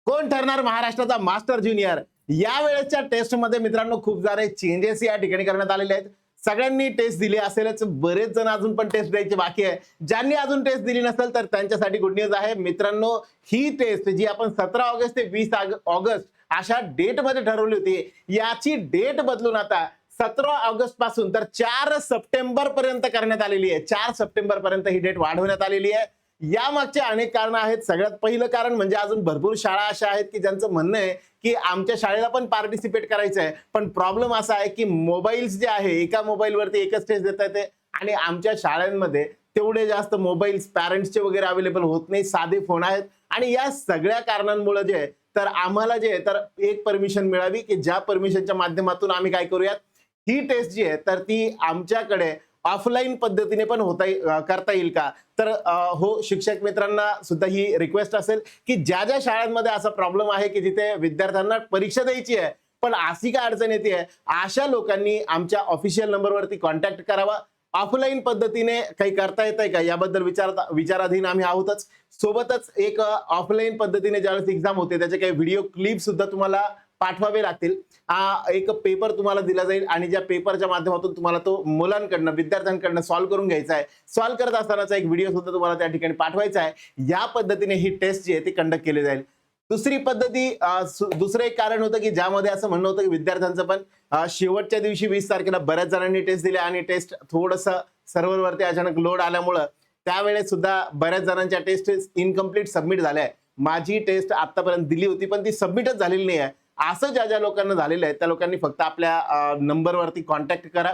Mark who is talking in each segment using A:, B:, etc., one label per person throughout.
A: कोण ठरणार महाराष्ट्राचा मास्टर ज्युनियर? या वेळेच्या टेस्टमध्ये मित्रांनो खूप सारे चेंजेस या ठिकाणी करण्यात आलेले आहेत. सगळ्यांनी टेस्ट दिली असेलच, बरेच जण अजून पण टेस्ट द्यायची बाकी आहे. ज्यांनी अजून टेस्ट दिली नसेल तर त्यांच्यासाठी गुड न्यूज आहे मित्रांनो. ही टेस्ट जी आपण 17 ऑगस्ट ते 20 ऑगस्ट अशा डेट मध्ये ठरवली होती, याची डेट बदलून आता 17 ऑगस्ट पासून तर 4 सप्टेंबर पर्यंत करण्यात आलेली आहे. 4 सप्टेंबर पर्यंत ही डेट वाढवण्यात आलेली आहे. यामागचे अनेक कारण आहेत. सगळ्यात पहिलं कारण म्हणजे अजून भरपूर शाळा अशा आहेत की ज्यांचं म्हणणं आहे की आमच्या शाळेला पण पार्टिसिपेट करायचं आहे, पण प्रॉब्लेम असा आहे की मोबाईल्स जे आहे एका मोबाईलवरती एकच टेस्ट देता येते आणि आमच्या शाळांमध्ये तेवढे जास्त मोबाईल्स पॅरेंट्सचे वगैरे अवेलेबल होत नाही, साधे फोन आहेत. आणि या सगळ्या कारणांमुळे जे तर आम्हाला जे तर एक परमिशन मिळावी की ज्या परमिशनच्या माध्यमातून आम्ही काय करूयात, ही टेस्ट जी आहे तर ती आमच्याकडे ऑफलाईन पद्धतीने पण करता येईल का? तर हो, शिक्षक मित्रांना सुद्धा ही रिक्वेस्ट असेल की ज्या ज्या शाळांमध्ये असा प्रॉब्लेम आहे की जिथे विद्यार्थ्यांना परीक्षा द्यायची आहे पण अशी काय अडचण येते आहे, अशा लोकांनी आमच्या ऑफिशियल नंबरवरती कॉन्टॅक्ट करावा. ऑफलाईन पद्धतीने काही करता येत आहे का याबद्दल विचाराधीन आम्ही आहोतच. सोबतच एक ऑफलाईन पद्धतीने ज्यावेळेस एक्झाम होते त्याचे काही व्हिडिओ क्लिप सुद्धा तुम्हाला पाठवावे लागतील. एक पेपर तुम्हाला दिला जाईल आणि ज्या पेपरच्या माध्यमातून तुम्हाला तो मुलांकडनं विद्यार्थ्यांकडनं सॉल्व्ह करून घ्यायचा आहे. सॉल्व्ह करत असतानाचा एक व्हिडिओ सुद्धा तुम्हाला त्या ठिकाणी पाठवायचा आहे. या पद्धतीने ही टेस्ट जी आहे ती कंडक्ट केली जाईल. दुसरी पद्धती दुसरं एक कारण होतं की ज्यामध्ये असं म्हणणं होतं की विद्यार्थ्यांचं पण शेवटच्या दिवशी 20 तारखेला बऱ्याच जणांनी टेस्ट दिल्या आणि टेस्ट थोडंसं सर्व्हरवरती अचानक लोड आल्यामुळं त्यावेळेस सुद्धा बऱ्याच जणांच्या टेस्ट इनकम्प्लीट सबमिट झाल्या आहे. माझी टेस्ट आतापर्यंत दिली होती पण ती सबमिटच झालेली नाही आहे. असं ज्या ज्या लोकांना झालेलं आहे त्या लोकांनी फक्त आपल्या नंबरवरती कॉन्टॅक्ट करा.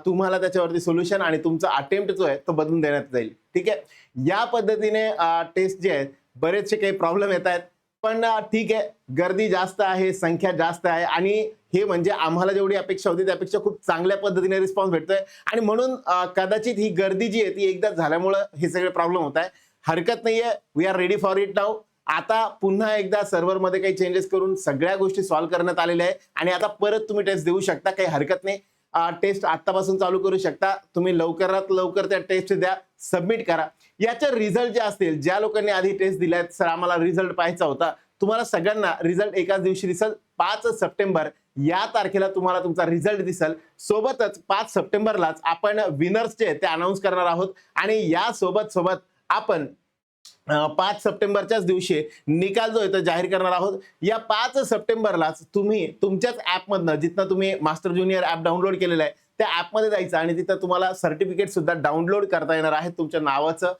A: तुम्हाला त्याच्यावरती सोल्युशन आणि तुमचा अटेम्प्ट जो आहे तो बदलून देण्यात जाईल. ठीक आहे. या पद्धतीने टेस्ट जे आहेत बरेचसे काही प्रॉब्लेम येत आहेत, पण ठीक आहे, गर्दी जास्त आहे, संख्या जास्त आहे आणि हे म्हणजे आम्हाला जेवढी अपेक्षा होती त्यापेक्षा खूप चांगल्या पद्धतीने रिस्पॉन्स भेटतोय आणि म्हणून कदाचित ही गर्दी जी आहे ती एकदा झाल्यामुळं हे सगळे प्रॉब्लेम होत आहे. हरकत नाहीये, we are ready for it now. आता पुन्हा एकदा सर्व्हरमध्ये काही चेंजेस करून सगळ्या गोष्टी सॉल्व्ह करण्यात आलेल्या आहे आणि आता परत तुम्ही टेस्ट देऊ शकता, काही हरकत नाही. टेस्ट आतापासून चालू करू शकता तुम्ही. लवकरात लवकर त्या टेस्ट द्या, सबमिट करा. याचे रिझल्ट जे असतील, ज्या लोकांनी आधी टेस्ट दिल्यात सर आम्हाला रिझल्ट पाहायचा होता, तुम्हाला सगळ्यांना रिझल्ट एकाच दिवशी दिसेल. 5 सप्टेंबर या तारखेला तुम्हाला तुमचा रिझल्ट दिसेल. सोबतच 5 सप्टेंबरलाच आपण विनर्स जे ते अनाऊन्स करणार आहोत आणि या सोबत आपण 5 सप्टेंबरच्याच दिवशी निकाल जो आहे तो जाहीर करणार आहोत. या 5 सप्टेंबरलाच तुम्ही तुमच्याच ॲपमधनं, जिथनं तुम्ही मास्टर ज्युनियर ॲप डाउनलोड केलेलं आहे त्या ॲपमध्ये जायचं आणि तिथं तुम्हाला सर्टिफिकेट सुद्धा डाउनलोड करता येणार आहे. तुमच्या नावाचं,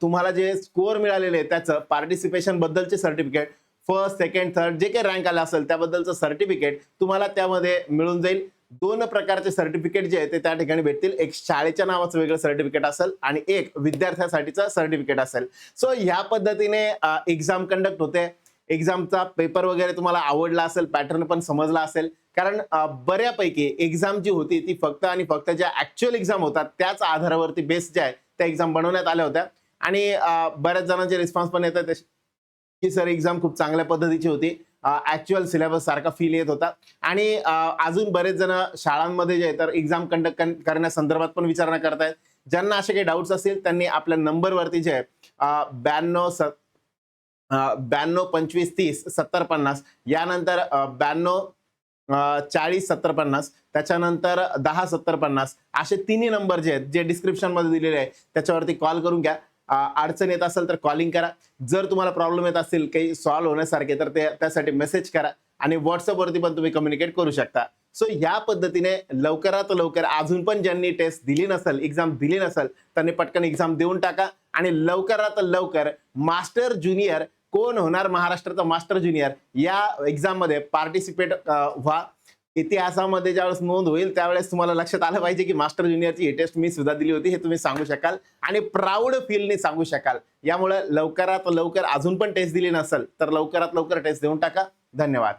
A: तुम्हाला जे स्कोअर मिळालेले आहे त्याचं, पार्टिसिपेशन बद्दलचे सर्टिफिकेट, फर्स्ट सेकंड थर्ड जे काही रँक आला असेल त्याबद्दलचं सर्टिफिकेट तुम्हाला त्यामध्ये मिळून जाईल. 2 प्रकारचे सर्टिफिकेट जे आहे ते त्या ठिकाणी भेटतील. एक शाळेच्या नावाचं वेगळं सर्टिफिकेट असेल आणि एक विद्यार्थ्यासाठीचं सर्टिफिकेट असेल. सो ह्या पद्धतीने एक्झाम कंडक्ट होते. एक्झामचा पेपर वगैरे तुम्हाला आवडला असेल, पॅटर्न पण समजला असेल, कारण बऱ्यापैकी एक्झाम जी होती ती फक्त आणि फक्त ज्या ऍक्च्युअल एक्झाम होतात त्याच आधारावरती बेस जे आहे त्या एक्झाम बनवण्यात आल्या होत्या आणि बऱ्याच जणांचे रिस्पॉन्स पण येतात की सर एक्झाम खूप चांगल्या पद्धतीची होती, ऍक्च्युअल सिलेबस सारखा फील येत होता. आणि अजून बरेच जण शाळांमध्ये जे तर एक्झाम कंडक्ट करण्यासंदर्भात पण विचारणा करतायत. ज्यांना असे काही डाऊट्स असतील त्यांनी आपल्या नंबरवरती जे 92 25 30 70 50 यानंतर 92 40 70 50 त्याच्यानंतर 10 70 50 असे तिन्ही नंबर जे आहेत जे डिस्क्रिप्शन मध्ये दिलेले आहे त्याच्यावरती कॉल करून घ्या. अडचण येत असेल तर कॉलिंग करा. जर तुम्हाला प्रॉब्लेम येत असतील काही सॉल्व्ह होण्यासारखे तर त्यासाठी मेसेज करा आणि व्हॉट्सअपवरती पण तुम्ही कम्युनिकेट करू शकता. सो या पद्धतीने लवकरात लवकर अजून पण ज्यांनी टेस्ट दिली नसेल, एक्झाम दिली नसेल, त्यांनी पटकन एक्झाम देऊन टाका आणि लवकरात लवकर मास्टर ज्युनियर कोण होणार महाराष्ट्राचा मास्टर ज्युनियर या एक्झाम मध्ये पार्टिसिपेट व्हा. इतिहासामध्ये ज्यावेळेस नोंद होईल त्यावेळेस तुम्हाला लक्षात आलं पाहिजे की मास्टर ज्युनियरची ही टेस्ट मी सुद्धा दिली होती हे तुम्ही सांगू शकाल आणि प्राऊड फीलने सांगू शकाल. यामुळे लवकरात लवकर अजून पण टेस्ट दिली नसेल तर लवकरात लवकर टेस्ट देऊन टाका. धन्यवाद.